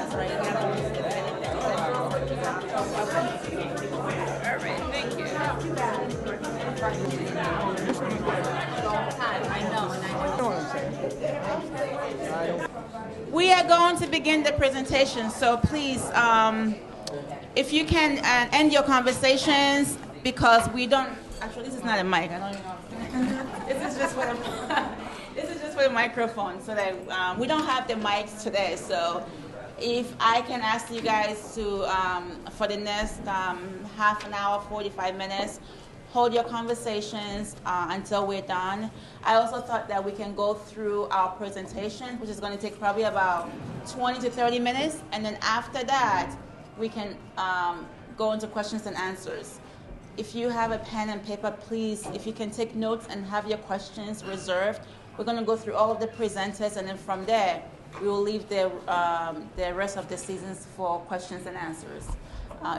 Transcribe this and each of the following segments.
thank you. We are going to begin the presentation, so please, if you can end your conversations, because we don't, actually this is not a mic, I don't even know. This is just for the, this is just for the microphone, so that we don't have the mics today, so if I can ask you guys to, for the next half an hour, 45 minutes, hold your conversations until we're done. I also thought that we can go through our presentation, which is going to take probably about 20 to 30 minutes, and then after that, we can go into questions and answers. If you have a pen and paper, please, if you can take notes and have your questions reserved. We're going to go through all of the presenters, and then from there, we will leave the rest of the seasons for questions and answers,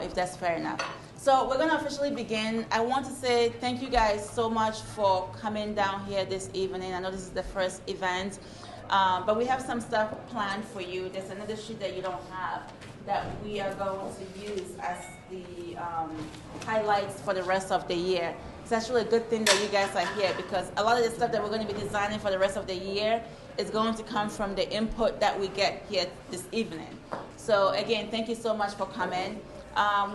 if that's fair enough. So we're going to officially begin. I want to say thank you guys so much for coming down here this evening. I know this is the first event, but we have some stuff planned for you. There's another sheet that you don't have that we are going to use as the highlights for the rest of the year. It's actually a good thing that you guys are here, because a lot of the stuff that we're going to be designing for the rest of the year is going to come from the input that we get here this evening. So again, thank you so much for coming.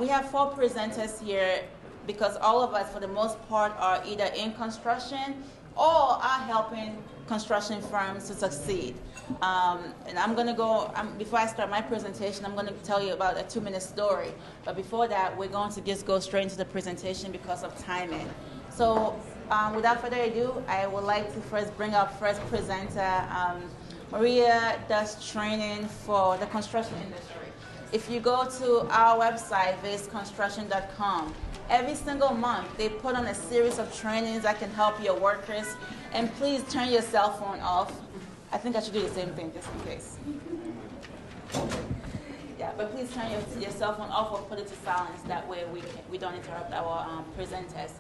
We have 4 presenters here because all of us, for the most part, are either in construction or are helping construction firms to succeed. And I'm going to go, before I start my presentation, I'm going to tell you about a 2-minute story. But before that, we're going to just go straight into the presentation because of timing. So without further ado, I would like to first bring up first presenter. Maria does training for the construction industry. If you go to our website, vaseconstruction.com, every single month they put on a series of trainings that can help your workers. And please turn your cell phone off. I think I should do the same thing just in case. Yeah, but please turn your cell phone off or put it to silence. That way we don't interrupt our presenters.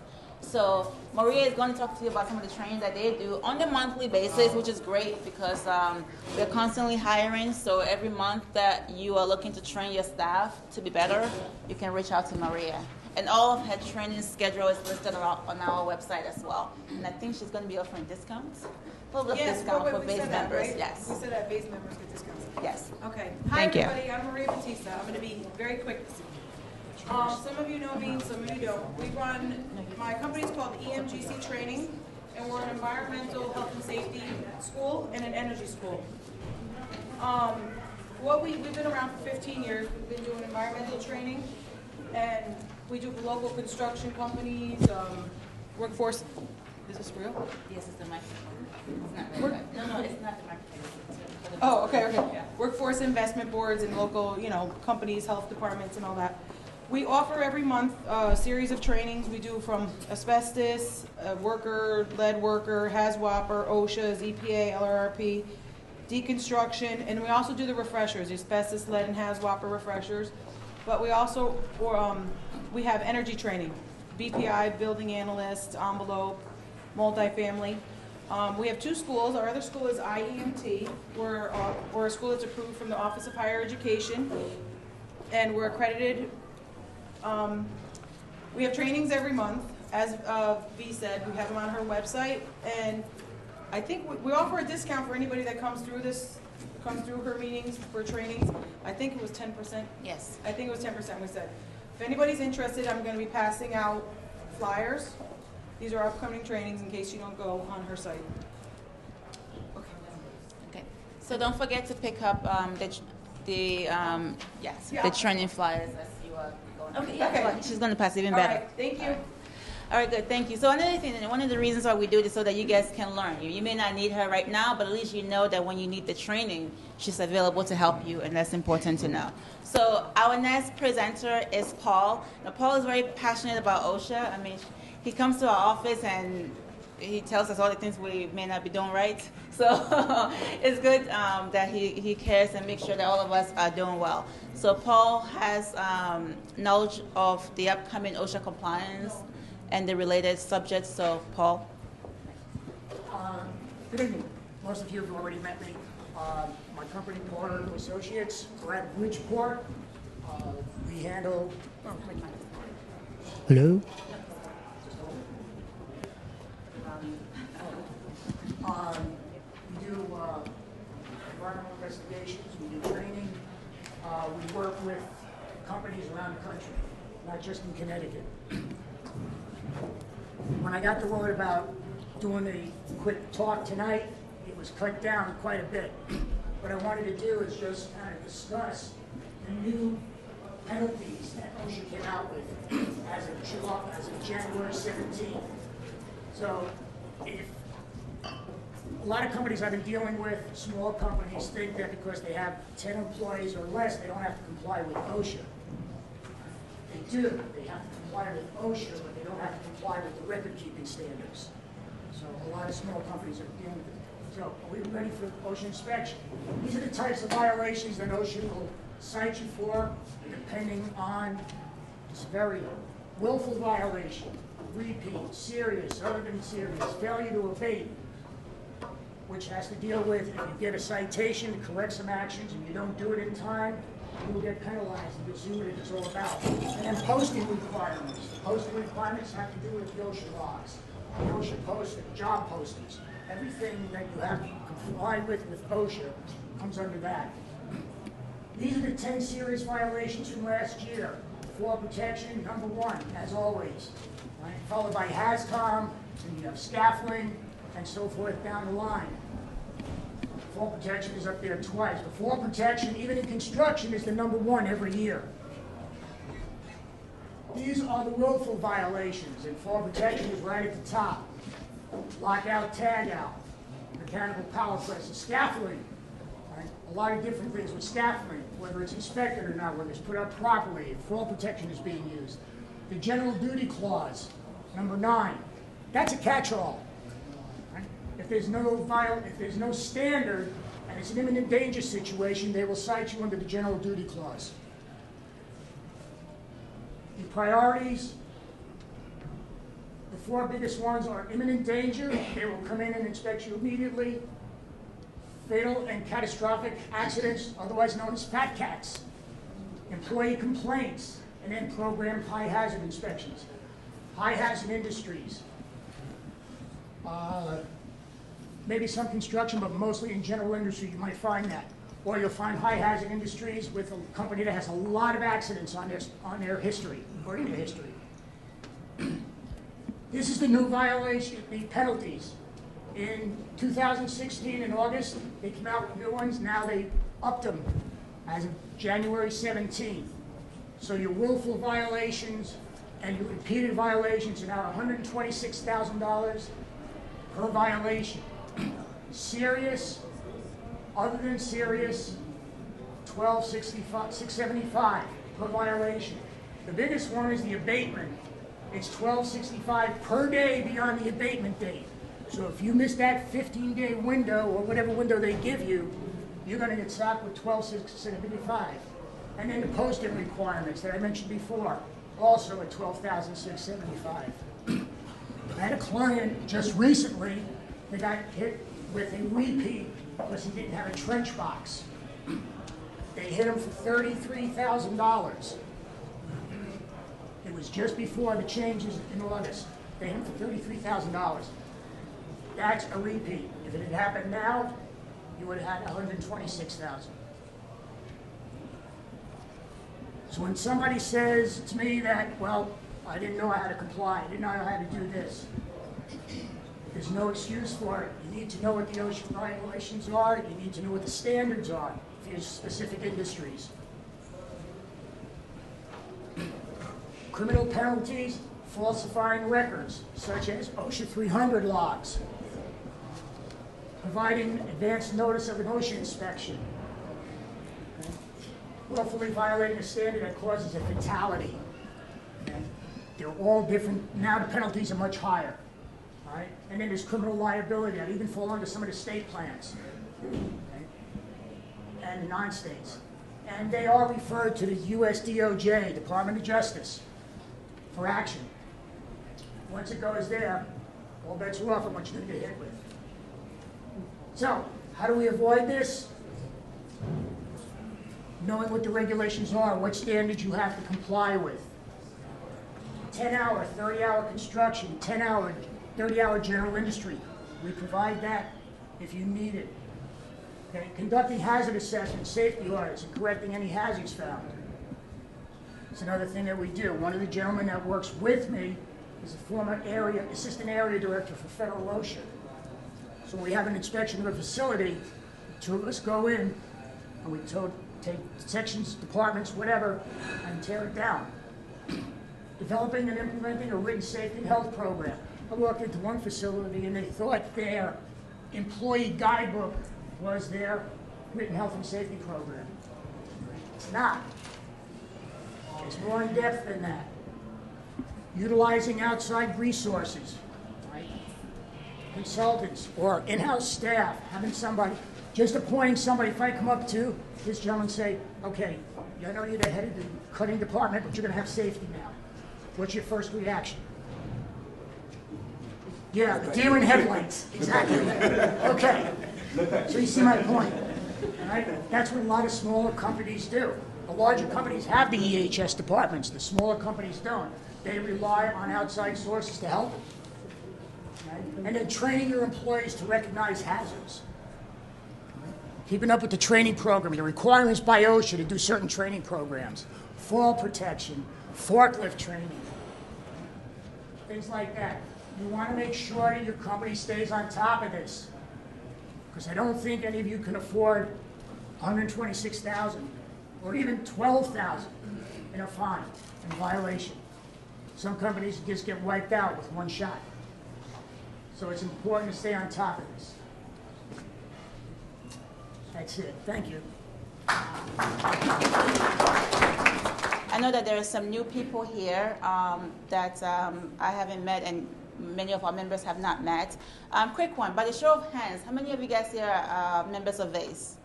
So Maria is going to talk to you about some of the training that they do on a monthly basis, which is great because we're constantly hiring. So every month that you are looking to train your staff to be better, you can reach out to Maria. And all of her training schedule is listed on our website as well. And I think she's going to be offering discounts. A little bit of discount for VASE members. Right? Yes. We said that VASE members get discounts. Yes. Okay. Hi, Thank you. everybody. I'm Maria Batista. I'm going to be very quick this evening. Some of you know me, some of you don't. We run, my company is called EMGC Training, and we're an environmental health and safety school and an energy school. We've been around for 15 years. We've been doing environmental training, and we do for local construction companies, workforce. Is this real? Yes, it's the microphone. It's not really good. No, it's not the microphone. Oh, okay. Yeah. Workforce investment boards and local, companies, health departments, and all that. We offer every month a series of trainings. We do from asbestos, worker, lead worker, HAZWOPER, OSHA, EPA, LRRP, deconstruction, and we also do the refreshers, asbestos, lead, and HAZWOPER refreshers. But we also, we have energy training, BPI, building analyst, envelope, multifamily. We have 2 schools. Our other school is IEMT. We're a school that's approved from the Office of Higher Education, and we're accredited. We have trainings every month. As V said, we have them on her website, and I think we offer a discount for anybody that comes through her meetings for trainings. I think it was 10%. Yes. I think it was 10%, we said. If anybody's interested, I'm going to be passing out flyers. These are upcoming trainings in case you don't go on her site. Okay. So don't forget to pick up the training flyers as you are going. Okay. Yeah. Okay. She's going to pass even better. All right. Thank you. All right, good, thank you. So another thing, one of the reasons why we do this is so that you guys can learn. You may not need her right now, but at least you know that when you need the training, she's available to help you, and that's important to know. So our next presenter is Paul. Now, Paul is very passionate about OSHA. I mean, he comes to our office and he tells us all the things we may not be doing right. So it's good that he cares and makes sure that all of us are doing well. So Paul has knowledge of the upcoming OSHA compliance and the related subjects. So, Paul. Good evening. Most of you have already met me. My company, Porter & Associates, we're at Bridgeport. We handle... Hello? We do environmental investigations, we do training. We work with companies around the country, not just in Connecticut. When I got the word about doing a quick talk tonight, it was cut down quite a bit. What I wanted to do is just kind of discuss the new penalties that OSHA came out with as of January 17th. So if a lot of companies I've been dealing with, small companies, think that because they have 10 employees or less, they don't have to comply with OSHA. They do. They have to comply with OSHA, but they don't have to comply with the record-keeping standards. So a lot of small companies are dealing with it. So are we ready for OSHA inspection? These are the types of violations that OSHA will cite you for, depending on severity. Willful violation, repeat, serious, other than serious, failure to abate, which has to deal with if you get a citation to correct some actions and you don't do it in time, you will get penalized, and you'll see what it's all about. And then posting requirements. The posting requirements have to do with the OSHA logs, the OSHA posting, job postings. Everything that you have to comply with OSHA comes under that. These are the 10 serious violations from last year. Fall protection, number 1, as always. Right? Followed by HAZCOM, and you have scaffolding, and so forth down the line. Fall protection is up there twice. But fall protection, even in construction, is the number 1 every year. These are the willful violations, and fall protection is right at the top. Lockout, tag out, mechanical power presses, scaffolding. Right? A lot of different things with scaffolding, whether it's inspected or not, whether it's put up properly, if fall protection is being used. The general duty clause, number 9, that's a catch-all. Right? If there's no standard and it's an imminent danger situation, they will cite you under the general duty clause. The priorities, the 4 biggest ones are imminent danger, they will come in and inspect you immediately. Fatal and catastrophic accidents, otherwise known as fat cats. Employee complaints, and then programmed high hazard inspections. High hazard industries. Maybe some construction, but mostly in general industry you might find that. Or you'll find high hazard industries with a company that has a lot of accidents on their history, or in their history. This is the new violation, the penalties. In 2016, in August, they came out with new ones. Now they upped them as of January 17th. So your willful violations and your repeated violations are now $126,000 per violation. Serious, other than serious, $12,675 per violation. The biggest one is the abatement. It's $12,665 per day beyond the abatement date. So if you miss that 15-day window, or whatever window they give you, you're going to get slapped with $12,675. And then the posting requirements that I mentioned before, also at $12,675. I had a client just recently that got hit with a repeat because he didn't have a trench box. They hit him for $33,000. It was just before the changes in August. They hit him for $33,000. That's a repeat. If it had happened now, you would have had $126,000. So when somebody says to me that, well, I didn't know how to comply, I didn't know how to do this, there's no excuse for it. You need to know what the OSHA regulations are. You need to know what the standards are for your specific industries. Criminal penalties, falsifying records, such as OSHA 300 logs, providing advance notice of an OSHA inspection, willfully violating a standard that causes a fatality. They're all different. Now the penalties are much higher. All right? And then there's criminal liability that even fall under some of the state plans, okay? And the non-states. And they are referred to the US DOJ, Department of Justice, for action. Once it goes there, all bets are off on what you're going to get hit with. So, how do we avoid this? knowing what the regulations are, what standards you have to comply with. 10-hour, 30-hour construction, 10-hour, 30-hour general industry. We provide that if you need it. Okay. Conducting hazard assessment, safety audits, and correcting any hazards found. It's another thing that we do. One of the gentlemen that works with me is a former assistant area director for Federal OSHA. So when we have an inspection of a facility, the two of us go in and we take sections, departments, whatever, and tear it down. Developing and implementing a written safety and health program. I walked into one facility and they thought their employee guidebook was their written health and safety program. It's not. It's more in depth than that. Utilizing outside resources, right? Consultants or in-house staff, having somebody, just appointing somebody. If I come up to this gentleman and say, okay, I know you're the head of the cutting department, but you're going to have safety now. What's your first reaction? Yeah, the deer in headlights. Exactly. Okay. So you see my point. All right? That's what a lot of smaller companies do. The larger companies have the EHS departments. The smaller companies don't. They rely on outside sources to help them. Right? And then training your employees to recognize hazards. Keeping up with the training program, the requirements by OSHA to do certain training programs. Fall protection, forklift training, things like that. You want to make sure that your company stays on top of this. Because I don't think any of you can afford $126,000 or even $12,000 in a fine, in violation. Some companies just get wiped out with one shot. So it's important to stay on top of this. That's it. Thank you. I know that there are some new people here that I haven't met and many of our members have not met. Quick one, by the show of hands, how many of you guys here are members of VASE?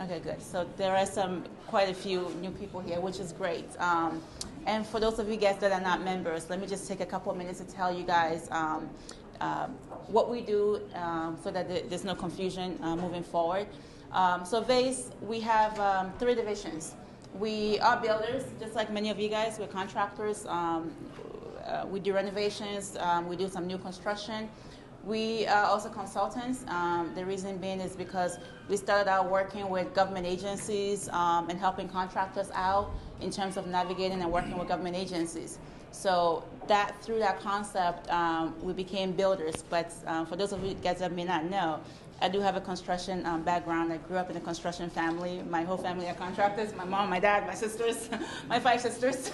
Okay, good. So there are quite a few new people here, which is great. And for those of you guys that are not members, let me just take a couple of minutes to tell you guys what we do so that there's no confusion moving forward. So VASE, we have 3 divisions. We are builders, just like many of you guys. We're contractors. We do renovations. We do some new construction. We are also consultants. The reason being is because we started out working with government agencies and helping contractors out in terms of navigating and working with government agencies. So through that concept, we became builders. But for those of you guys that may not know, I do have a construction background. I grew up in a construction family. My whole family are contractors. My mom, my dad, my sisters, my 5 sisters,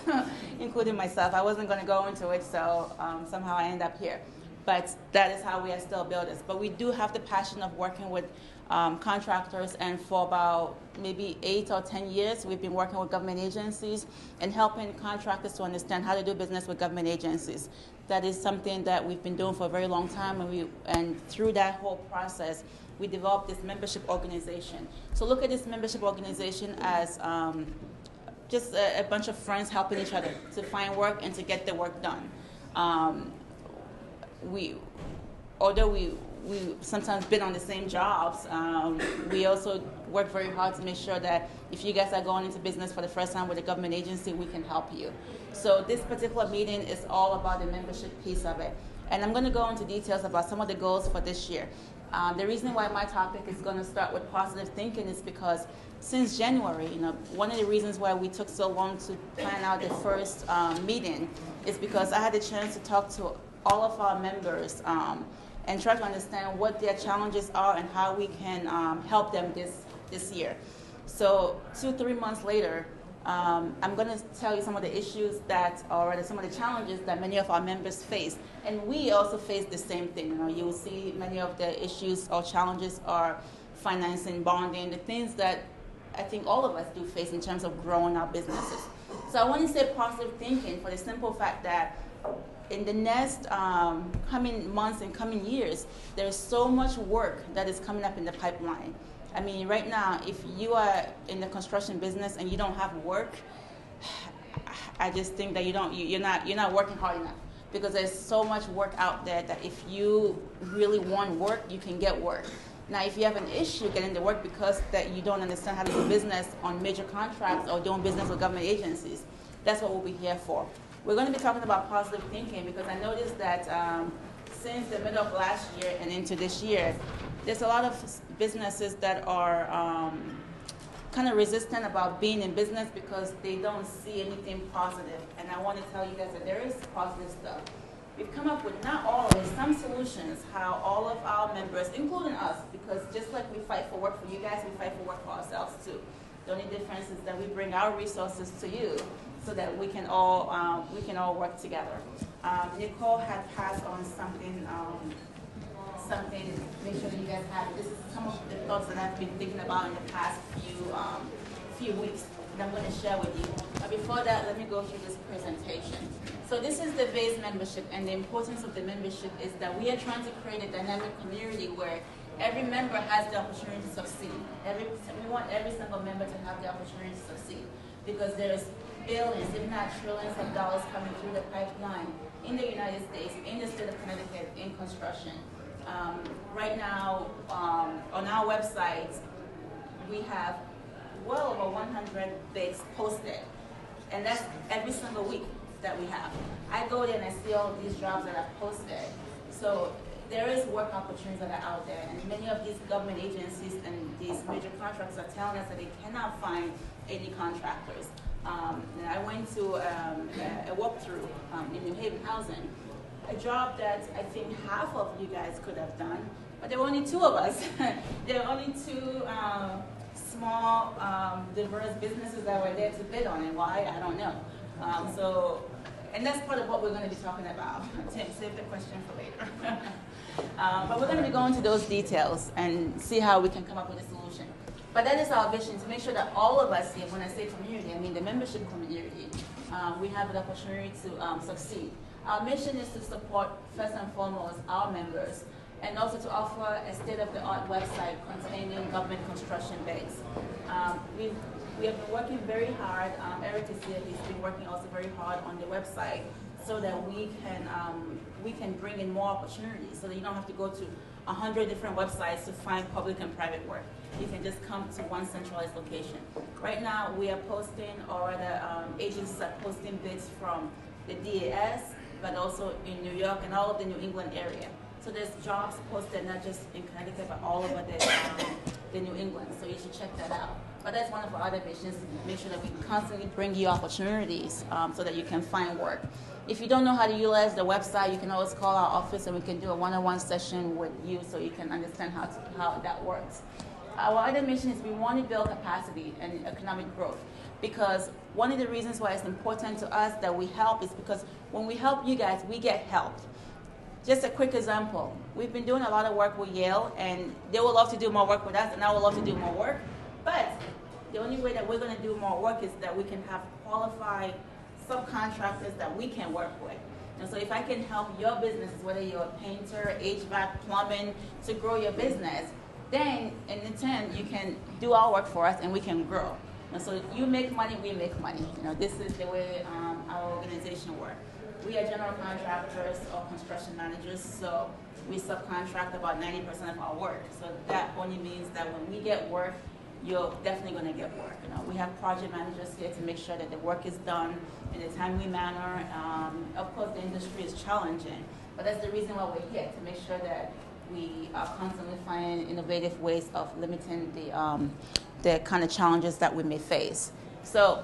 including myself. I wasn't going to go into it, so somehow I ended up here. But that is how we are still builders. But we do have the passion of working with contractors, and for about maybe 8 or 10 years, we've been working with government agencies and helping contractors to understand how to do business with government agencies. That is something that we've been doing for a very long time, and through that whole process, we developed this membership organization. So look at this membership organization as just a bunch of friends helping each other to find work and to get the work done. Although we sometimes been on the same jobs, we also work very hard to make sure that if you guys are going into business for the first time with a government agency, we can help you. So this particular meeting is all about the membership piece of it. And I'm going to go into details about some of the goals for this year. The reason why my topic is going to start with positive thinking is because since January, one of the reasons why we took so long to plan out the first meeting is because I had the chance to talk to all of our members and try to understand what their challenges are and how we can help them this year. So 2-3 months later, I'm going to tell you some of the issues some of the challenges that many of our members face. And we also face the same thing. You will see many of the issues or challenges are financing, bonding, the things that I think all of us do face in terms of growing our businesses. So I want to say positive thinking for the simple fact that in the next coming months and coming years, there's so much work that is coming up in the pipeline. I mean, right now, if you are in the construction business and you don't have work, I just think that you're not working hard enough, because there's so much work out there that if you really want work, you can get work. Now, if you have an issue getting the work because that you don't understand how to do business on major contracts or doing business with government agencies, that's what we'll be here for. We're going to be talking about positive thinking because I noticed that since the middle of last year and into this year, there's a lot of businesses that are kind of resistant about being in business because they don't see anything positive. And I want to tell you guys that there is positive stuff. We've come up with, not always, some solutions how all of our members, including us, because just like we fight for work for you guys, we fight for work for ourselves too. The only difference is that we bring our resources to you so that we can all work together. Nicole had passed on something, make sure that you guys have it. This is some of the thoughts that I've been thinking about in the past few weeks that I'm going to share with you. But before that, let me go through this presentation. So this is the VASE membership, and the importance of the membership is that we are trying to create a dynamic community where every member has the opportunity to succeed. We want every single member to have the opportunity to succeed because there's billions, if not trillions of dollars coming through the pipeline in the United States, in the state of Connecticut, in construction. Right now, on our website, we have well over 100 bids posted, and that's every single week that we have. I go there and I see all of these jobs that are posted. So there is work opportunities that are out there, and many of these government agencies and these major contractors are telling us that they cannot find any contractors. And I went to a walkthrough in New Haven Housing, a job that I think half of you guys could have done, but there were only two of us. There were only two small, diverse businesses that were there to bid on, and why, I don't know. And that's part of what we're going to be talking about. Tim, save the question for later. But we're going to be going to those details and see how we can come up with a solution. But that is our vision, to make sure that all of us here, when I say community, I mean the membership community, we have the opportunity to succeed. Our mission is to support, first and foremost, our members, and also to offer a state-of-the-art website containing government construction bids. We have been working very hard. Eric is here. He's been working also very hard on the website so that we can bring in more opportunities, so that you don't have to go to 100 different websites to find public and private work. You can just come to one centralized location. Right now, we are posting, or rather, agencies are posting bids from the DAS, but also in New York and all of the New England area. So there's jobs posted not just in Connecticut, but all over the New England. So you should check that out. But that's one of our other missions, to make sure that we constantly bring you opportunities so that you can find work. If you don't know how to utilize the website, you can always call our office and we can do a one-on-one session with you so you can understand how that works. Our other mission is we want to build capacity and economic growth, because one of the reasons why it's important to us that we help is because when we help you guys, we get helped. Just a quick example. We've been doing a lot of work with Yale, and they would love to do more work with us, and I would love to do more work. But the only way that we're going to do more work is that we can have qualified subcontractors that we can work with. And so if I can help your business, whether you're a painter, HVAC, plumbing, to grow your business, then in turn you can do our work for us and we can grow. And so you make money, we make money. This is the way our organization works. We are general contractors or construction managers, so we subcontract about 90% of our work. So that only means that when we get work, you're definitely going to get work. We have project managers here to make sure that the work is done in a timely manner. Of course, the industry is challenging, but that's the reason why we're here, to make sure that we are constantly finding innovative ways of limiting the kind of challenges that we may face. So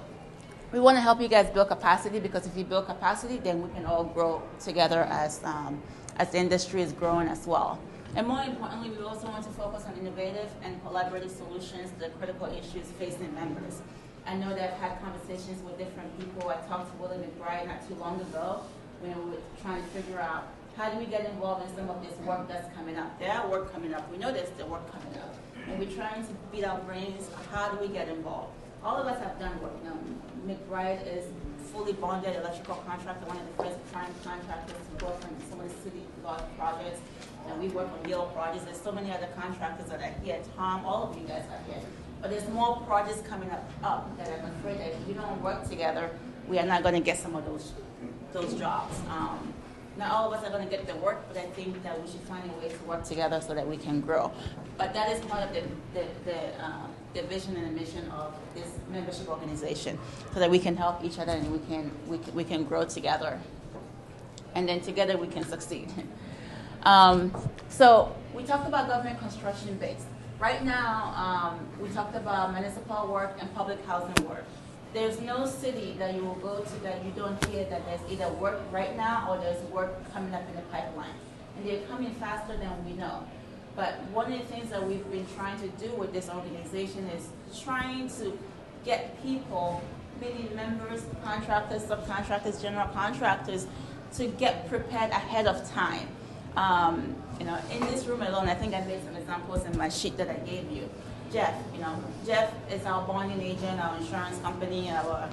we want to help you guys build capacity, because if you build capacity, then we can all grow together as the industry is growing as well. And more importantly, we also want to focus on innovative and collaborative solutions to the critical issues facing members. I know that I've had conversations with different people. I talked to Willie McBride not too long ago when we were trying to figure out how do we get involved in some of this work that's coming up. There are work coming up. We know there's the work coming up. And we're trying to beat our brains, how do we get involved? All of us have done work. McBride is fully bonded electrical contractor, one of the first prime contractors to work on some of the city large projects. And we work on Yale projects. There's so many other contractors that are here. Tom, all of you guys are here. But there's more projects coming up that I'm afraid that if we don't work together, we are not going to get some of those jobs. Not all of us are going to get the work, but I think that we should find a way to work together so that we can grow. But that is part of the vision and the mission of this membership organization, so that we can help each other and we can grow together, and then together we can succeed. So we talked about government construction base. Right now, we talked about municipal work and public housing work. There's no city that you will go to that you don't hear that there's either work right now or there's work coming up in the pipeline. And they're coming faster than we know. But one of the things that we've been trying to do with this organization is trying to get people, many members, contractors, subcontractors, general contractors, to get prepared ahead of time. In this room alone, I think I made some examples in my sheet that I gave you. Jeff is our bonding agent, our insurance company, our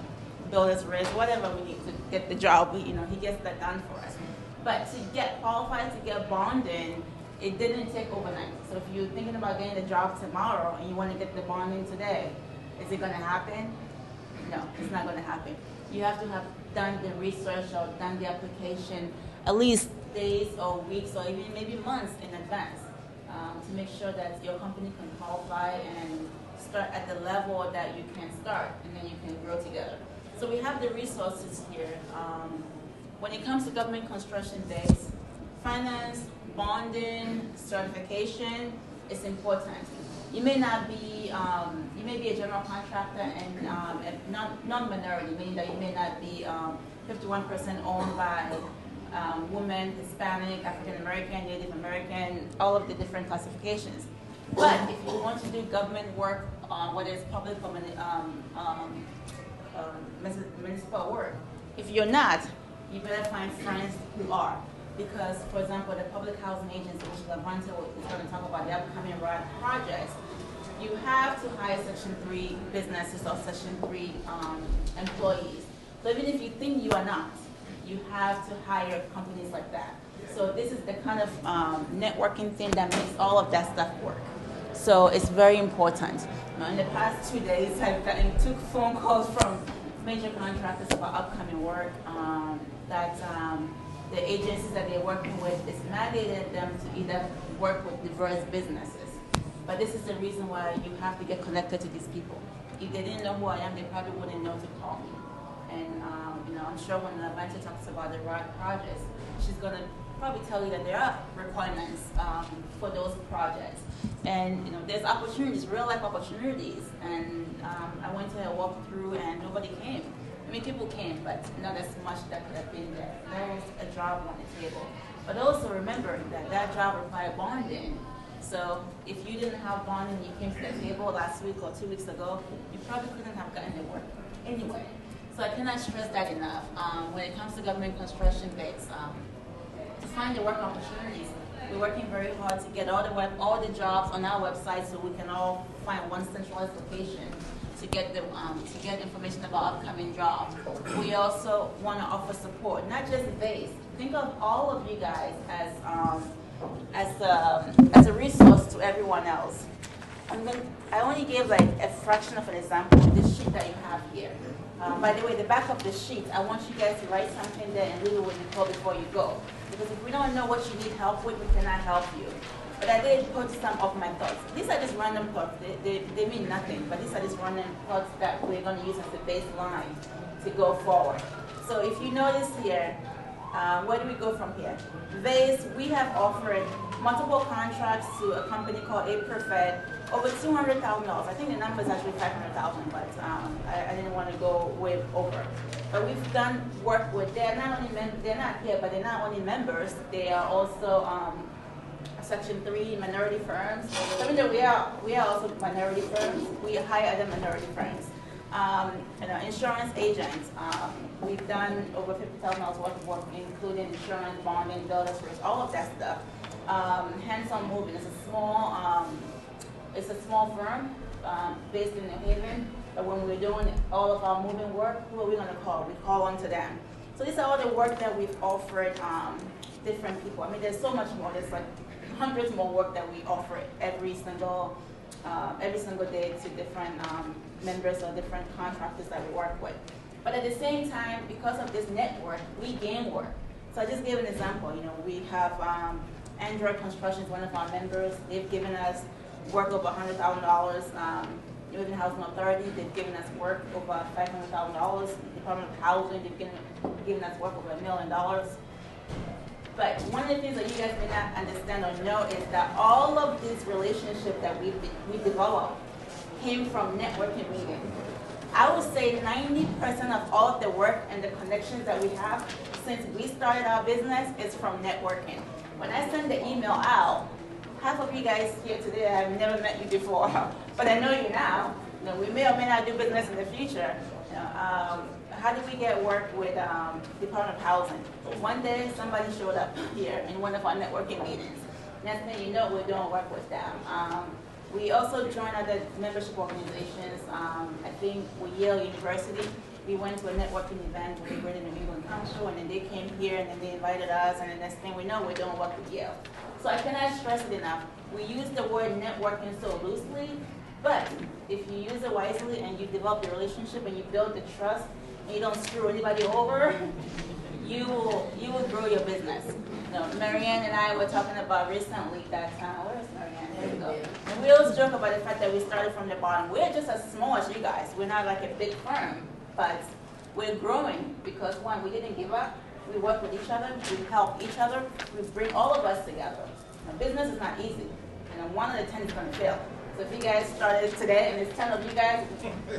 builder's risk, whatever we need to get the job, he gets that done for us. But to get qualified, to get bonding, it didn't take overnight. So if you're thinking about getting the job tomorrow and you want to get the bonding today, is it going to happen? No, it's not going to happen. You have to have done the research or done the application at least days or weeks or even maybe months in advance. To make sure that your company can qualify and start at the level that you can start, and then you can grow together. So we have the resources here. When it comes to government construction base, finance, bonding, certification is important. You may not be, you may be a general contractor and non-minority, meaning that you may not be 51% owned by women, Hispanic, African American, Native American, all of the different classifications. But if you want to do government work, whether it's public or municipal work, if you're not, you better find friends who are. Because, for example, the public housing agency, which Levante is going to talk about the upcoming projects, you have to hire Section 3 businesses or Section 3 employees. So even if you think you are not, you have to hire companies like that. So this is the kind of networking thing that makes all of that stuff work. So it's very important. In the past 2 days, I've gotten 2 phone calls from major contractors about upcoming work that the agencies that they're working with is mandated them to either work with diverse businesses. But this is the reason why you have to get connected to these people. If they didn't know who I am, they probably wouldn't know to call me. And I'm sure when Levante talks about the projects, she's going to probably tell you that there are requirements for those projects. And there's opportunities, real life opportunities. And I went to a walkthrough and nobody came. I mean, people came, but not as much that could have been there. There was a job on the table. But also remember that job required bonding. So if you didn't have bonding and you came to the table last week or 2 weeks ago, you probably couldn't have gotten the work anyway. So I cannot stress that enough. When it comes to government construction base, to find the work opportunities, we're working very hard to get all the jobs on our website so we can all find one centralized location to get information about upcoming jobs. We also want to offer support, not just VASE. Think of all of you guys as a resource to everyone else. I only gave like a fraction of an example with this sheet that you have here. By the way, the back of the sheet, I want you guys to write something there and leave it with Nicole before you go. Because if we don't know what you need help with, we cannot help you. But I did put some of my thoughts. These are just random thoughts. They mean nothing, but these are just random thoughts that we're going to use as the baseline to go forward. So if you notice here, where do we go from here? VASE, we have offered multiple contracts to a company called A Perfect, over $200,000. I think the number is actually $500,000, but I didn't want to go way over. But we've done work with, they're not here, but they're not only members, they are also Section 3 minority firms. So even though we are also minority firms, we hire other minority firms. Insurance agents, we've done over $50,000 worth of work, including insurance, bonding, builders risk, all of that stuff. Hands-on moving is a small firm based in New Haven. But when we're doing all of our moving work, who are we going to call? We call on to them. So these are all the work that we've offered different people. I mean, there's so much more. There's like hundreds more work that we offer every single day to different members or different contractors that we work with. But at the same time, because of this network, we gain work. So I just gave an example. We have Android Construction is one of our members. They've given us work over $100,000. New Haven Housing Authority, they've given us work over $500,000. Department of Housing, they've given us work over $1 million. But one of the things that you guys may not understand or know is that all of these relationships that we developed came from networking meetings. I would say 90% of all of the work and the connections that we have since we started our business is from networking. When I send the email out, half of you guys here today, I've never met you before, but I know you now. We may or may not do business in the future. How did we get work with Department of Housing? One day, somebody showed up here in one of our networking meetings. Next thing you know, we're doing work with them. We also joined other membership organizations. I think with Yale University, we went to a networking event where we were in the New England Council, and then they came here, and then they invited us, and the next thing we know, we're doing work with Yale. So I cannot stress it enough. We use the word networking so loosely, but if you use it wisely and you develop the relationship and you build the trust and you don't screw anybody over, you will grow your business. Marianne and I were talking about recently that, where's Marianne? There we go. And we always joke about the fact that we started from the bottom. We're just as small as you guys. We're not like a big firm, but we're growing because one, we didn't give up. We work with each other, we help each other, we bring all of us together. Now, business is not easy. 1 of the 10 is going to fail. So if you guys started today and it's 10 of you guys,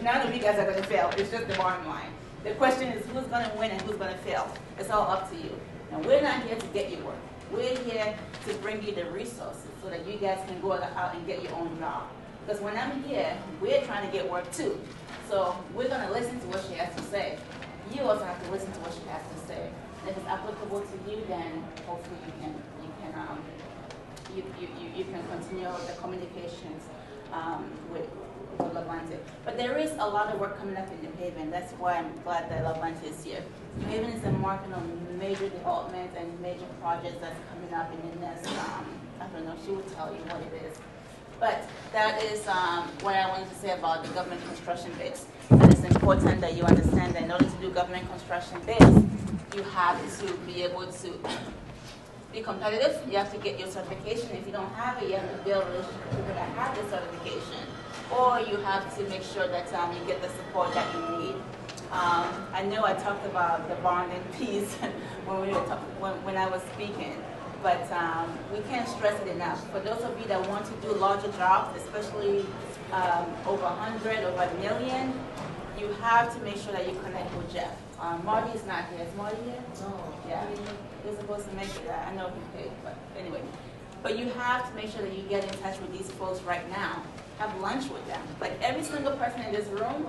none of you guys are going to fail. It's just the bottom line. The question is who's going to win and who's going to fail. It's all up to you. And we're not here to get you work. We're here to bring you the resources so that you guys can go out and get your own job. Because when I'm here, we're trying to get work too. So we're going to listen to what she has to say. You also have to listen to what she has to say. And if it's applicable to you, then hopefully you can continue the communications with Levante. But there is a lot of work coming up in New Haven. That's why I'm glad that Levante is here. New Haven is embarking on major developments and major projects that's coming up in the next, I don't know, she will tell you what it is. But that is what I wanted to say about the government construction bids. And it's important that you understand that in order to do government construction bids, you have to be able to be competitive. You have to get your certification. If you don't have it, you have to build relationships with people that have the certification. Or you have to make sure that you get the support that you need. I know I talked about the bonding piece when I was speaking, but we can't stress it enough. For those of you that want to do larger jobs, especially over 100, over $1 million, you have to make sure that you connect with Jeff. Marty is not here. Is Marty here? No. Yeah. He's supposed to make it. I know he paid, but anyway. But you have to make sure that you get in touch with these folks right now. Have lunch with them. Like every single person in this room,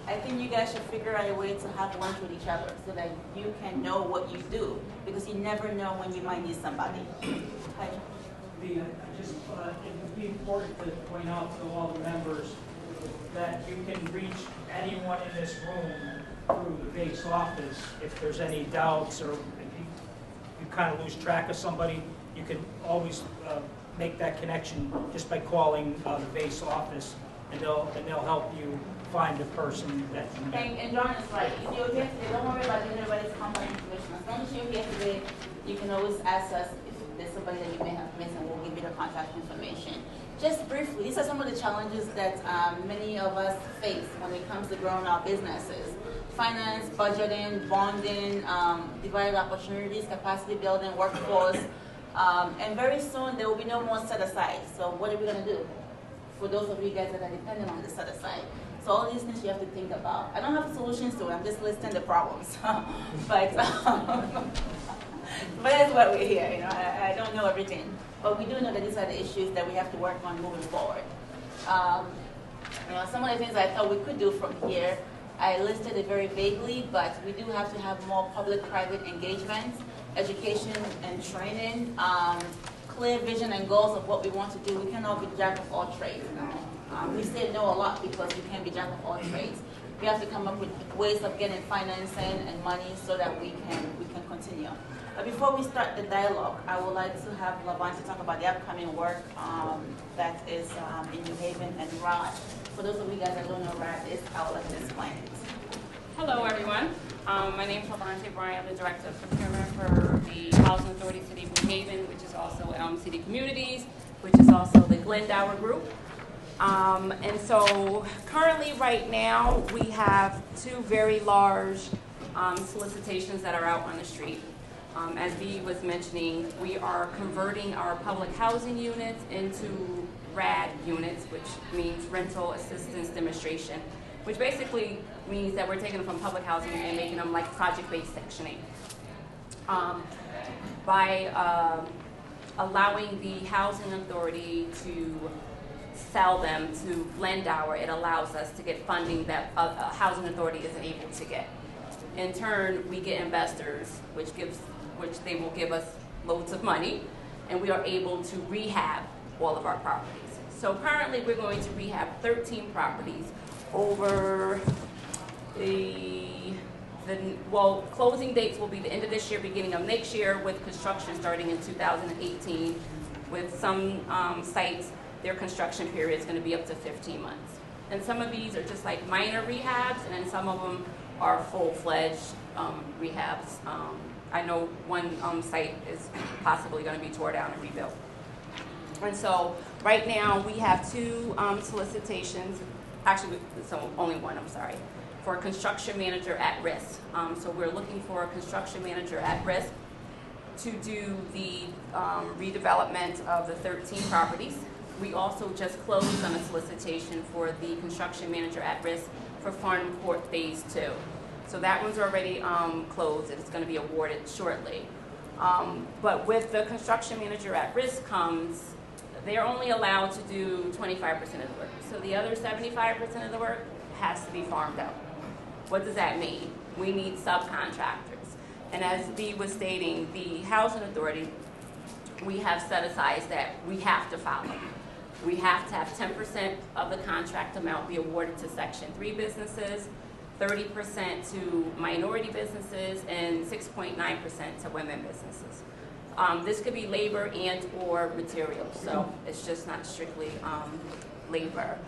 I think you guys should figure out a way to have lunch with each other so that you can know what you do, because you never know when you might need somebody. Hi. It would be important to point out to all the members that you can reach anyone in this room through the VASE office if there's any doubts, or if you kind of lose track of somebody, you can always make that connection just by calling the VASE office, and they'll help you find the person that you need. And John is right. If you're here today, don't worry about giving everybody's contact information. As long as you're here today, you can always ask us if there's somebody that you may have missed, and we'll give you the contact information. Just briefly, these are some of the challenges that many of us face when it comes to growing our businesses. Finance, budgeting, bonding, divided opportunities, capacity building, workforce, and very soon there will be no more set aside. So what are we going to do for those of you guys that are dependent on the set aside? So all these things you have to think about. I don't have solutions to it, I'm just listing the problems. but that's why we're here. You know, I don't know everything, but we do know that these are the issues that we have to work on moving forward. You know, some of the things I thought we could do from here, I listed it very vaguely, but we do have to have more public-private engagement, education and training, clear vision and goals of what we want to do. We cannot be jack of all trades. You know? We say no a lot because we can't be jack of all trades. We have to come up with ways of getting financing and money so that we can continue. But before we start the dialogue, I would like to have Levante talk about the upcoming work that is in New Haven and Rod. For those of you guys that don't know Rod is, I would like to explain it. Hello, everyone. My name is Levante Bryan. I'm the Director of Procurement for the Housing Authority City of New Haven, which is also Elm City Communities, which is also the Glendower Group. And so currently right now we have two very large solicitations that are out on the street. As Dee was mentioning, we are converting our public housing units into RAD units, which means rental assistance demonstration, which basically means that we're taking them from public housing and making them like project-based sectioning. By allowing the housing authority to sell them to Glendower, it allows us to get funding that a housing authority isn't able to get. In turn, we get investors, which they will give us loads of money, and we are able to rehab all of our properties. So currently, we're going to rehab 13 properties over well, closing dates will be the end of this year, beginning of next year, with construction starting in 2018. With some sites, their construction period is going to be up to 15 months. And some of these are just like minor rehabs, and then some of them are full-fledged rehabs. I know one site is possibly going to be tore down and rebuilt. And so right now we have two solicitations, actually, so only one, I'm sorry, for a construction manager at risk. So we're looking for a construction manager at risk to do the redevelopment of the 13 properties. We also just closed on a solicitation for the construction manager at risk for Farnham Court Phase 2. So that one's already closed, and it's going to be awarded shortly. But with the construction manager at risk comes, they're only allowed to do 25% of the work. So the other 75% of the work has to be farmed out. What does that mean? We need subcontractors. And as Dee was stating, the housing authority, we have set aside that we have to follow. We have to have 10% of the contract amount be awarded to Section 3 businesses, 30% to minority businesses, and 6.9% to women businesses. This could be labor and or materials, so it's just not strictly labor.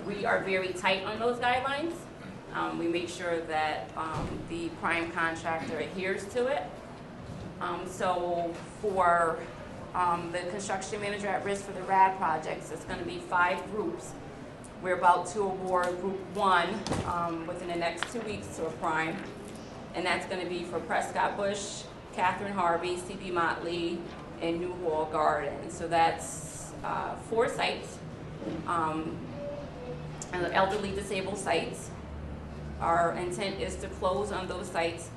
We are very tight on those guidelines. We make sure that the prime contractor adheres to it. So for the construction manager at risk for the RAD projects, it's going to be 5 groups. We're about to award Group 1 within the next 2 weeks to a prime, and that's going to be for Prescott Bush, Catherine Harvey, C.B. Motley, and New Hall Garden. So that's 4 sites, elderly disabled sites. Our intent is to close on those sites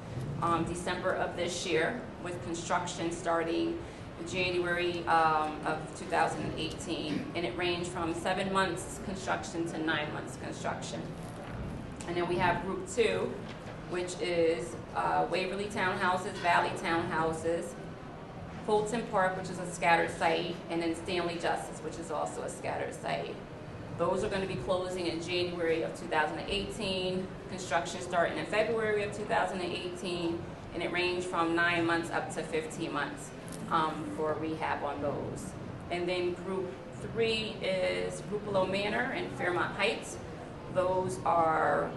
December of this year, with construction starting January of 2018, and it ranged from 7 months construction to 9 months construction. And then we have Group 2, which is Waverly Townhouses, Valley Townhouses, Fulton Park, which is a scattered site, and then Stanley Justice, which is also a scattered site. Those are going to be closing in January of 2018, construction starting in February of 2018, and it ranged from 9 months up to 15 months for rehab on those. And then Group 3 is Rupolo Manor and Fairmont Heights. Those are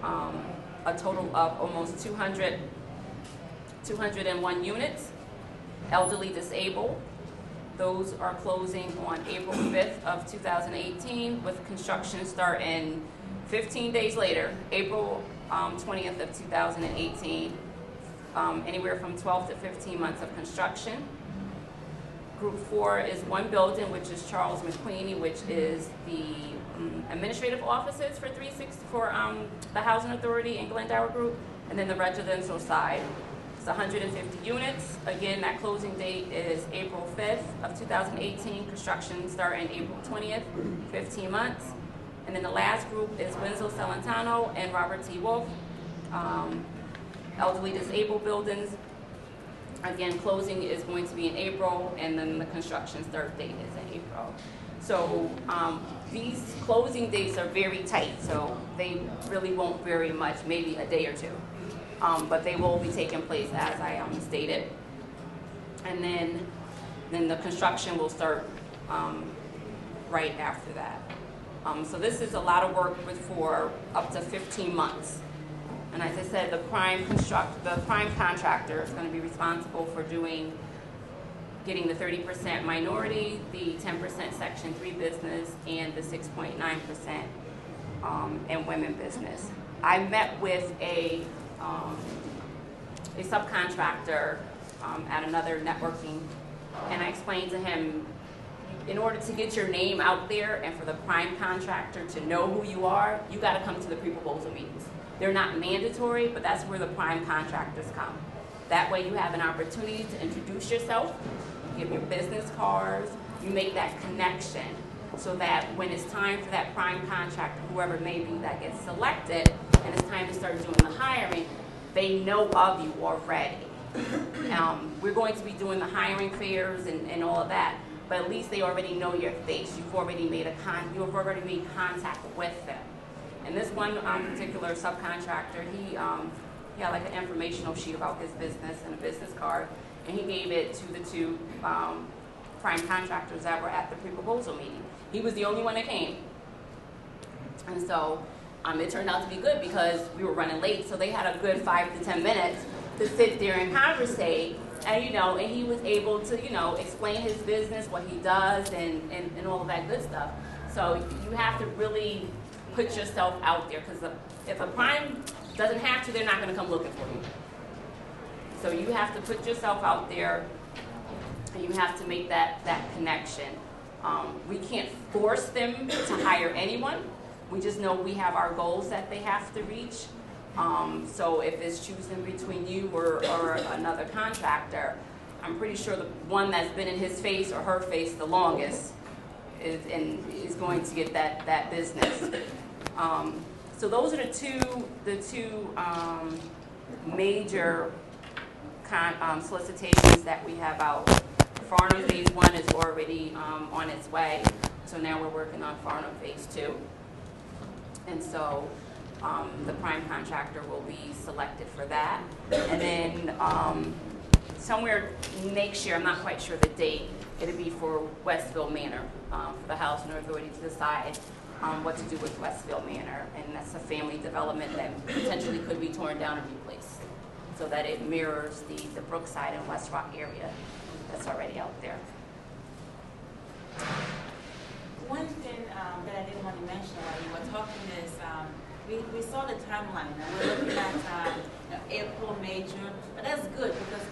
a total of almost 201 units, elderly disabled. Those are closing on April 5th of 2018, with construction starting 15 days later, April 20th of 2018, anywhere from 12 to 15 months of construction. Group 4 is one building, which is Charles McQueenie, which is the administrative offices for the Housing Authority and Glendower Group, and then the residential side. It's 150 units. Again, that closing date is April 5th of 2018. Construction starting April 20th, 15 months. And then the last group is Winslow Celentano and Robert T. Wolf, elderly disabled buildings. Again, closing is going to be in April, and then the construction start date is in April. So these closing dates are very tight, so they really won't vary much, maybe a day or two. But they will be taking place as I stated. And then the construction will start right after that. So this is a lot of work for up to 15 months. And as I said, the prime contractor is going to be responsible for getting the 30% minority, the 10% Section 3 business, and the 6.9% in women business. I met with a subcontractor at another networking, and I explained to him, in order to get your name out there and for the prime contractor to know who you are, you got to come to the pre-proposal meetings. They're not mandatory, but that's where the prime contractors come. That way you have an opportunity to introduce yourself, you give your business cards, you make that connection so that when it's time for that prime contractor, whoever it may be that gets selected, and it's time to start doing the hiring, they know of you already. We're going to be doing the hiring fairs and all of that, but at least they already know your face. You've already made contact with them. And this one particular subcontractor, he had like an informational sheet about his business and a business card, and he gave it to the two prime contractors that were at the pre-proposal meeting. He was the only one that came. And so it turned out to be good because we were running late, so they had a good 5 to 10 minutes to sit there and conversate, and and he was able to explain his business, what he does, and all of that good stuff. So you have to really put yourself out there, because if a prime doesn't have to, they're not going to come looking for you. So you have to put yourself out there, and you have to make that connection. We can't force them to hire anyone. We just know we have our goals that they have to reach. So if it's choosing between you or another contractor, I'm pretty sure the one that's been in his face or her face the longest is going to get that business. So those are the two major solicitations that we have out. Farnham Phase 1 is already on its way, so now we're working on Farnham Phase 2. And so the prime contractor will be selected for that. And then somewhere next year, I'm not quite sure the date, it'll be for Westville Manor, for the Housing Authority to decide what to do with Westville Manor. And that's a family development that potentially could be torn down and replaced so that it mirrors the Brookside and West Rock area that's already out there. One thing that I didn't want to mention while you were talking is we saw the timeline, and we're looking at April, May, June, but that's good because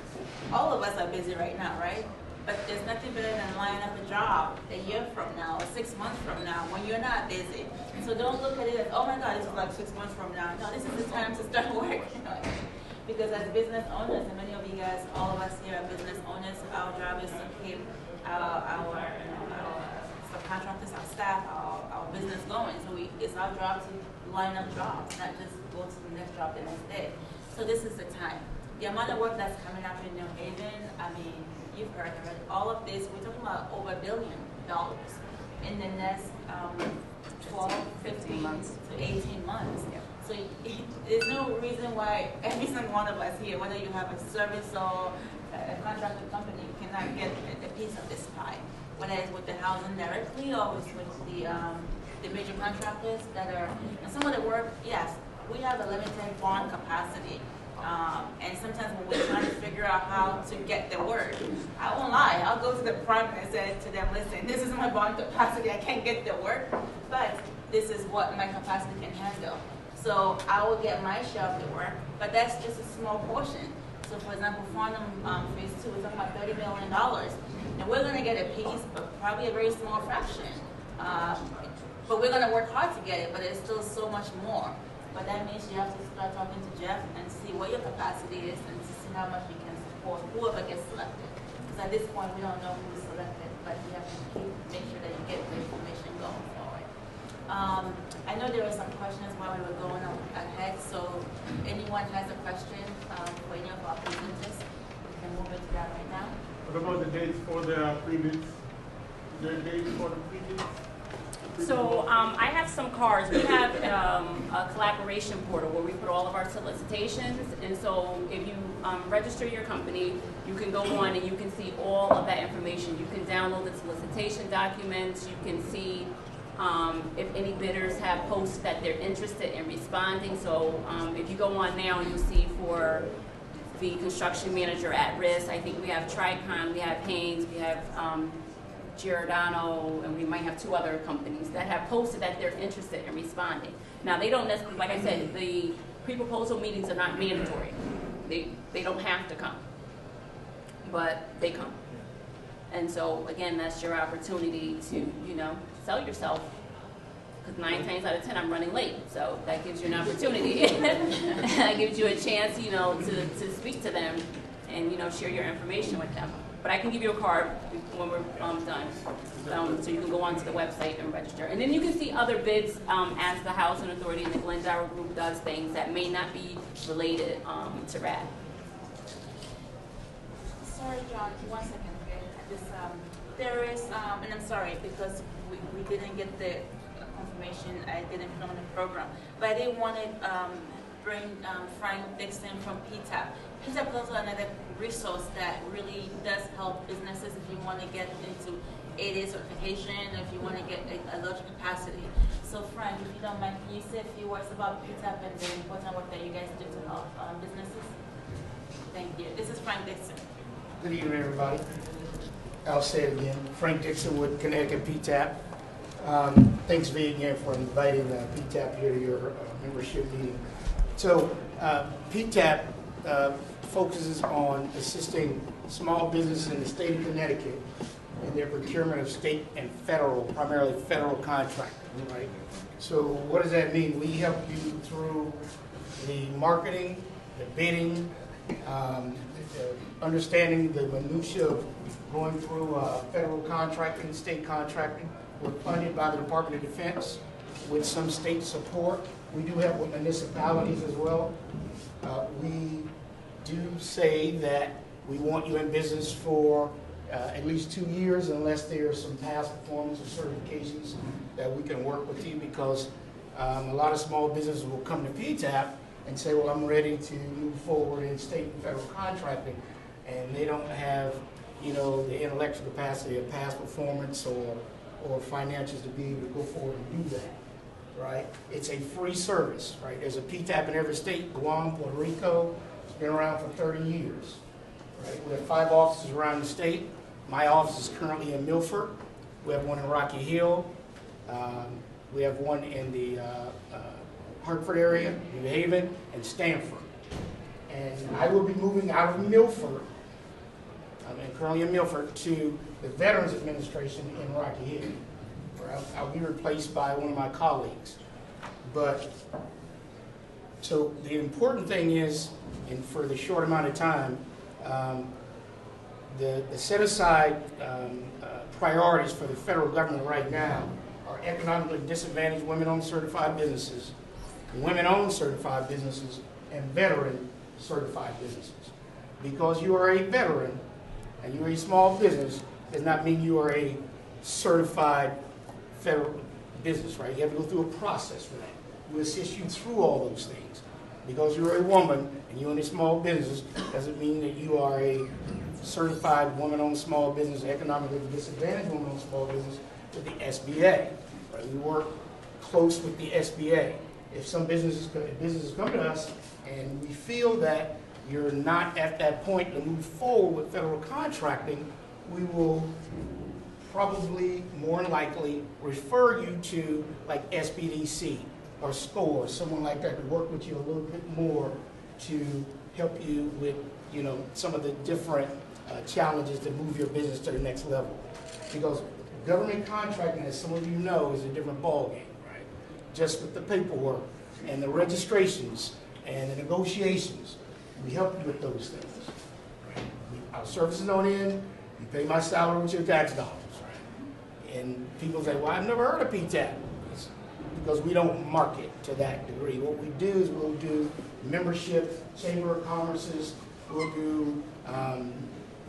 all of us are busy right now, right? But there's nothing better than lining up a job a year from now or 6 months from now when you're not busy. So don't look at it as, oh my God, this is like 6 months from now. No, this is the time to start working on it. Because as business owners, and many of you guys, all of us here are business owners, our job is to keep our subcontractors, our staff, our business going. So it's our job to line up jobs, not just go to the next job the next day. So this is the time. The amount of work that's coming up in New Haven, I mean, you've heard of it. All of this, we're talking about over $1 billion in the next 12, 15 months to 18 months. Yeah. So there's no reason why every single one of us here, whether you have a service or a contracted company, cannot get a piece of this pie. Whether it's with the housing directly or it's with the major contractors that are, and some of the work, yes, we have a limited bond capacity. And sometimes when we're trying to figure out how to get the work, I won't lie, I'll go to the prime and say to them, listen, this is my bond capacity, I can't get the work, but this is what my capacity can handle. So I will get my share of the work, but that's just a small portion. So for example, Farnham Phase 2, we're talking about $30 million. And we're going to get a piece, but probably a very small fraction. But we're going to work hard to get it, but it's still so much more. But that means you have to start talking to Jeff and see what your capacity is and to see how much we can support whoever gets selected. Because at this point, we don't know who's selected, but you have to make sure that you get the information going forward. I know there were some questions while we were going ahead, so anyone has a question for any of our presenters, we can move into that right now. What about the dates for the pre-bids? Is there a date for the pre-bids? So I have some cards. We have a collaboration portal where we put all of our solicitations, and so if you register your company, you can go on and you can see all of that information. You can download the solicitation documents. You can see if any bidders have posted that they're interested in responding. So if you go on now, you'll see for the construction manager at risk, I think we have Tricon, we have Haynes, we have Giordano, and we might have 2 other companies that have posted that they're interested in responding. Now, they don't necessarily, like I said, the pre-proposal meetings are not mandatory. They don't have to come, but they come. And so, again, that's your opportunity to, you know, sell yourself. Because 9 times out of 10, I'm running late. So that gives you an opportunity. That gives you a chance, you know, to speak to them and, you know, share your information with them. But I can give you a card when we're done, so you can go onto the website and register. And then you can see other bids as the Housing Authority and the Glendower Group does things that may not be related to RAD. Sorry, John, 1 second. There is, and I'm sorry because we didn't get the confirmation, I didn't put on the program, but I did want to bring Frank Dixon from PTAP. PTAP is also another resource that really does help businesses if you want to get into ADA certification, or if you want to get a large capacity. So Frank, if you don't mind, can you say a few words about PTAP and the important work that you guys do to help businesses? Thank you. This is Frank Dixon. Good evening, everybody. I'll say it again. Frank Dixon with Connecticut PTAP. Thanks, V, again, for inviting PTAP here to your membership meeting. So, PTAP focuses on assisting small businesses in the state of Connecticut in their procurement of state and federal, primarily federal contracting, right? So, what does that mean? We help you through the marketing, the bidding, understanding the minutia of going through federal contracting, state contracting. We're funded by the Department of Defense with some state support. We do have with municipalities as well. We do say that we want you in business for at least 2 years unless there are some past performance or certifications that we can work with you, because a lot of small businesses will come to PTAP and say, well, I'm ready to move forward in state and federal contracting, and they don't have, you know, the intellectual capacity of past performance or financials to be able to go forward and do that, right? It's a free service, right? There's a PTAP in every state. Guam, Puerto Rico, it's been around for 30 years, right? We have 5 offices around the state. My office is currently in Milford. We have one in Rocky Hill. We have one in the Hartford area, New Haven, and Stamford. And I will be moving out of Milford, I'm currently in Milford, to the Veterans Administration in Rocky Hill, where I'll be replaced by one of my colleagues. But, so the important thing is, and for the short amount of time, the set-aside priorities for the federal government right now are economically disadvantaged women-owned certified businesses, women-owned certified businesses, and veteran certified businesses. Because you are a veteran and you're a small business does not mean you are a certified federal business, right? You have to go through a process for that. We assist you through all those things. Because you're a woman and you own a small business doesn't mean that you are a certified woman-owned small business, economically disadvantaged woman-owned small business with the SBA. Right? We work close with the SBA. If some businesses come to us and we feel that you're not at that point to move forward with federal contracting, we will probably more than likely refer you to like SBDC or SCORE, someone like that, to work with you a little bit more to help you with, you know, some of the different challenges to move your business to the next level. Because government contracting, as some of you know, is a different ballgame, right? Just with the paperwork and the registrations and the negotiations, we help you with those things. Right? Our services on in, you pay my salary with your tax dollars. Right? And people say, well, I've never heard of PTAP. It's because we don't market to that degree. What we do is we'll do membership, Chamber of Commerce's, we'll do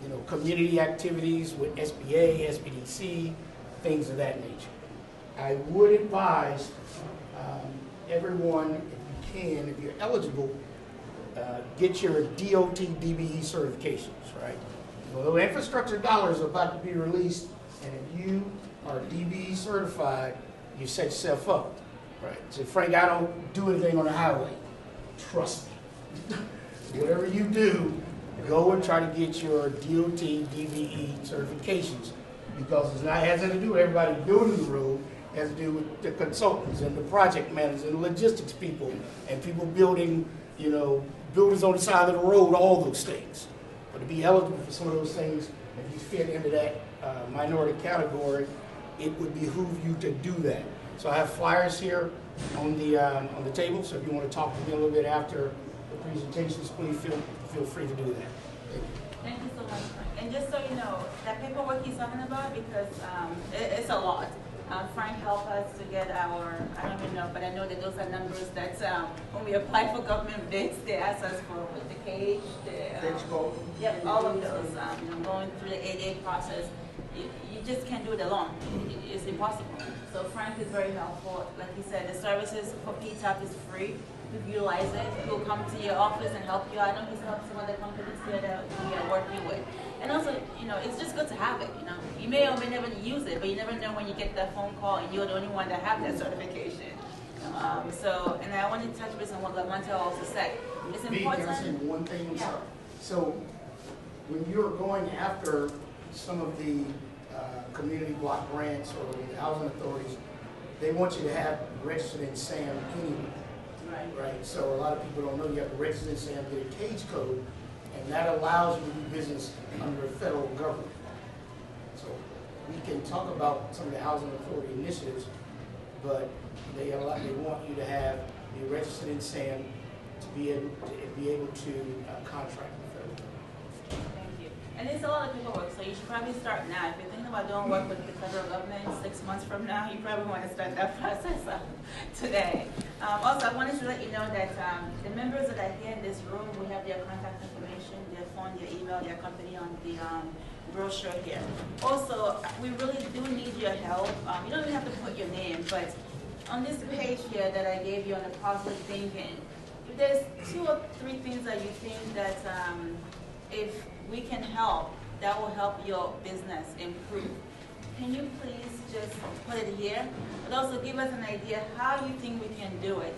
you know, community activities with SBA, SBDC, things of that nature. I would advise everyone, if you can, if you're eligible, get your DOT DBE certifications, right? Well, the infrastructure dollars are about to be released, and if you are DBE certified, you set yourself up. Right. So Frank, I don't do anything on the highway. Trust me. Whatever you do, go and try to get your DOT, DVE certifications, because it has nothing to do with everybody building the road. It has to do with the consultants and the project managers and the logistics people and people building, you know, buildings on the side of the road, all those things. But to be eligible for some of those things, if you fit into that minority category, it would behoove you to do that. So I have flyers here on the table, so if you want to talk to me a little bit after the presentations, please feel free to do that. Thank you. Thank you so much, Frank. And just so you know, that paperwork he's talking about, because it's a lot. Frank helped us to get our, I don't even know, but I know that those are numbers that when we apply for government bids, they ask us for the cage, yep, all of those. You know, going through the 8A process, you just can't do it alone. It's impossible. So Frank is very helpful. Like he said, the services for PTAP is free. You utilize it. He'll come to your office and help you. I know he's helped some other companies here that we are working with. And also, you know, it's just good to have it. You know, you may or may never use it, but you never know when you get that phone call and you're the only one that have that certification. And I want to touch base on what Lavante also said. It's important. Can I say one thing? I'm Yeah. sorry. So when you're going after some of the community block grants or the housing authorities, they want you to have registered in SAM anyway. Right. So a lot of people don't know you have to register in SAM, get a cage code, and that allows you to do business under the federal government. So we can talk about some of the housing authority initiatives, but they want you to be registered in SAM to be able to contract with federal government. Thank you. And it's a lot of paperwork, so you should probably start now. If you're thinking about doing work with the federal government 6 months from now, you probably want to start that process today. Also, I wanted to let you know that the members that are here in this room, we have their contact information, their phone, their email, their company on the brochure here. Also, we really do need your help. You don't even have to put your name, but on this page here that I gave you on the positive thinking, if there's 2 or 3 things that you think that if we can help, that will help your business improve. Can you please just put it here, but also give us an idea how you think we can do it.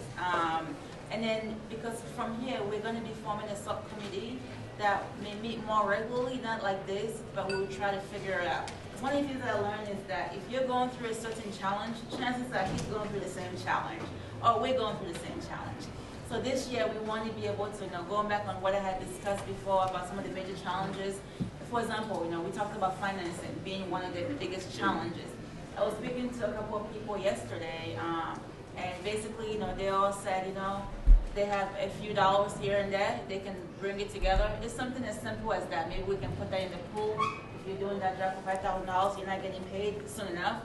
And then, because from here, we're going to be forming a subcommittee that may meet more regularly, not like this, but we'll try to figure it out. One of the things I learned is that if you're going through a certain challenge, chances are he's going through the same challenge, or we're going through the same challenge. So this year, we want to be able to, going back on what I had discussed before about some of the major challenges. For example, we talked about financing being one of the biggest challenges. I was speaking to a couple of people yesterday, and basically, they all said, they have a few dollars here and there, they can bring it together. It's something as simple as that. Maybe we can put that in the pool. If you're doing that job for $5,000, you're not getting paid soon enough.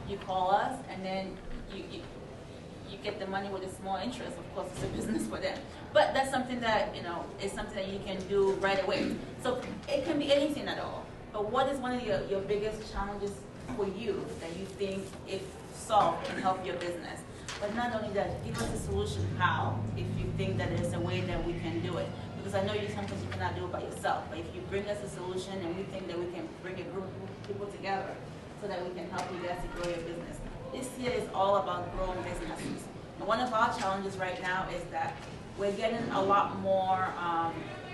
You call us, and then you get the money with a small interest. Of course, it's a business for them. But that's something that, is something that you can do right away. So it can be anything at all. But what is one of your biggest challenges for you that you think, if solved, can help your business? But not only that, give us a solution how, if you think that there's a way that we can do it. Because I know sometimes you cannot do it by yourself, but if you bring us a solution and we think that we can bring a group of people together so that we can help you guys to grow your business. This year is all about growing businesses. And one of our challenges right now is that we're getting a lot more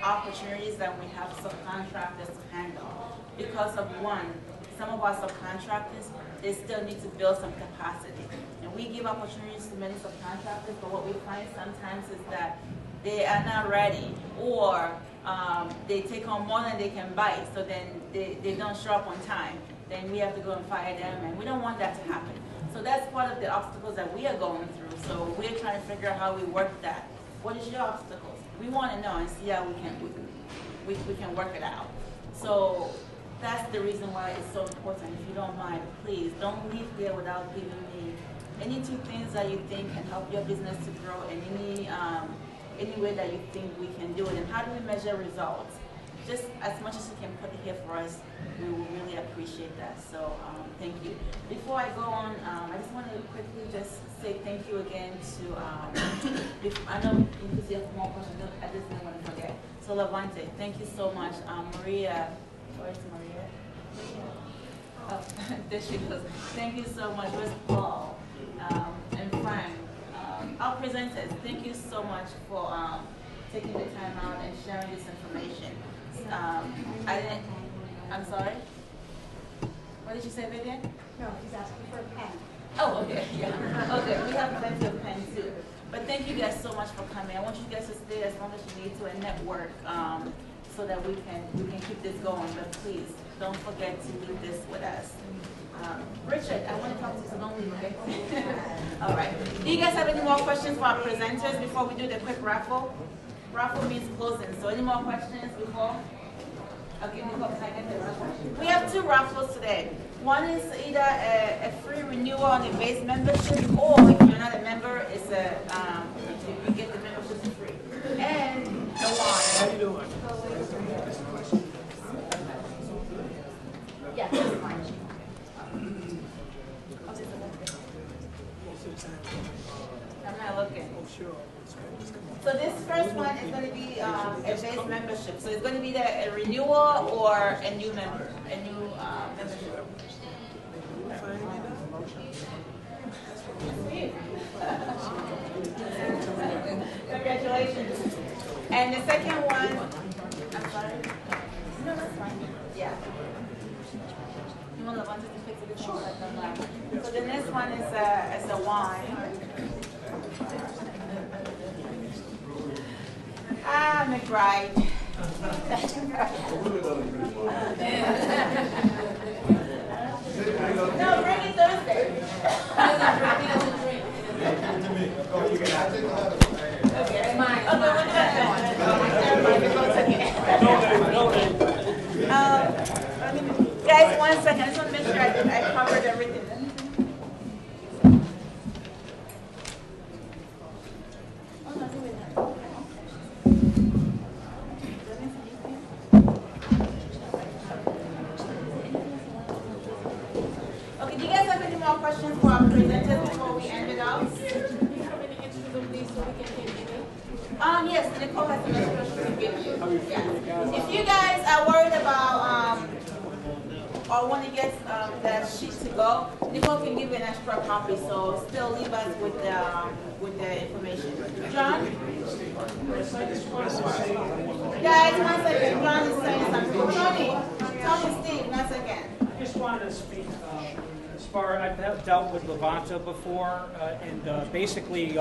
opportunities than we have subcontractors to handle. Because of one, some of our subcontractors, they still need to build some capacity. And we give opportunities to many subcontractors, but what we find sometimes is that they are not ready, or they take on more than they can bite, so then they don't show up on time. Then we have to go and fire them, and we don't want that to happen. So that's part of the obstacles that we are going through. So we're trying to figure out how we work that. What is your obstacles? We want to know and see how we can work it out. So that's the reason why it's so important. If you don't mind, please don't leave there without giving me any 2 things that you think can help your business to grow, and any way that you think we can do it. And how do we measure results? Just as much as you can put it here for us, we will really appreciate that. So thank you. Before I go on, I just want to quickly just say thank you again to, I know you have more questions, I just didn't want to forget. So Lavante, thank you so much. Maria, where's Maria? Oh, there she goes. Thank you so much. Where's Paul? and Frank. Our presenters, thank you so much for taking the time out and sharing this information. I'm sorry? What did you say, Vivian? No, he's asking for a pen. Oh, okay, yeah. Okay, we have plenty of pens too. But thank you guys so much for coming. I want you guys to stay as long as you need to and network so that we can keep this going. But please, don't forget to leave this with us. Richard, I want to talk to you, so don't leave, okay? All right. Do you guys have any more questions for our presenters before we do the quick raffle? Raffle means closing, so any more questions before? Okay, Nicole, can I get the raffle? We have 2 raffles today. One is either a free renewal on the VASE membership, or if you're not a member, it's you get the membership for free. And the wine. How you doing? Yeah, that's fine. I'm not looking. So this first one is going to be a VASE membership. So it's going to be a renewal or a new member, membership. Congratulations. And the second one, I'm sorry. No, that's fine. Yeah. You want to fix it? Sure. So the next one is a wine. McBride. No, bring it Thursday. He doesn't drink. Okay, mine. Guys, 1 second. I just want to make sure I covered everything. Okay, do you guys have any more questions for our presenters before we end it out? Yes, Nicole has some questions to give you. Yeah. If you guys are worried about or want to get that sheet to go, Nicole can give you an extra copy. So still leave us with the information. John? Guys, 1 second. John is saying something. Tony, Steve, 1 second. I just wanted to speak as far, I've dealt with Levanta before, and basically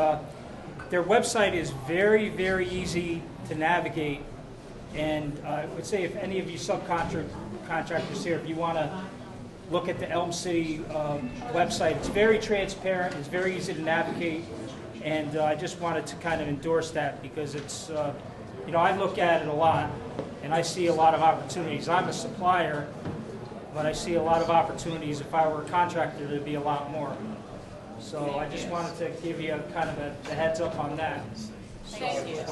their website is very, very easy to navigate. And I would say if any of you subcontractors here, if you want to look at the Elm City website, it's very transparent, it's very easy to navigate, and I just wanted to kind of endorse that because it's, I look at it a lot, and I see a lot of opportunities. I'm a supplier, but I see a lot of opportunities. If I were a contractor, there'd be a lot more. So I just wanted to give you a kind of a heads up on that. Thank you. Yeah,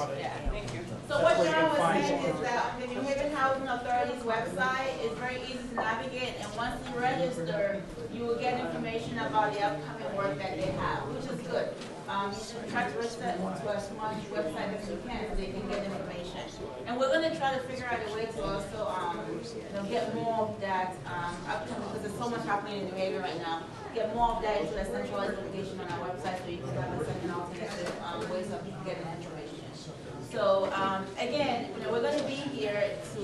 thank you. So what John was saying is that the New Haven Housing Authority's website is very easy to navigate, and once you register, you will get information about the upcoming work that they have, which is good. You should try to register to as much website as you can so they can get information. And we're going to try to figure out a way to also get more of that upcoming, because there's so much happening in New Haven right now. Get more of that into a centralized location on our website so you can have a second alternative ways of getting information. So again, we're going to be here to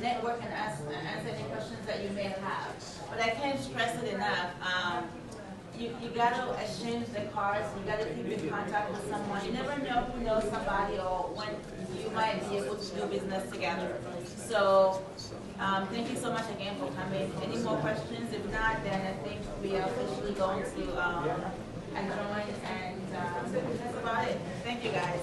network and answer any questions that you may have. But I can't stress it enough. You got to exchange the cards. You got to keep in contact with someone. You never know who knows somebody or when you might be able to do business together. So thank you so much again for coming. Any more questions? If not, then I think we are officially going to adjourn, and that's about it. Thank you, guys.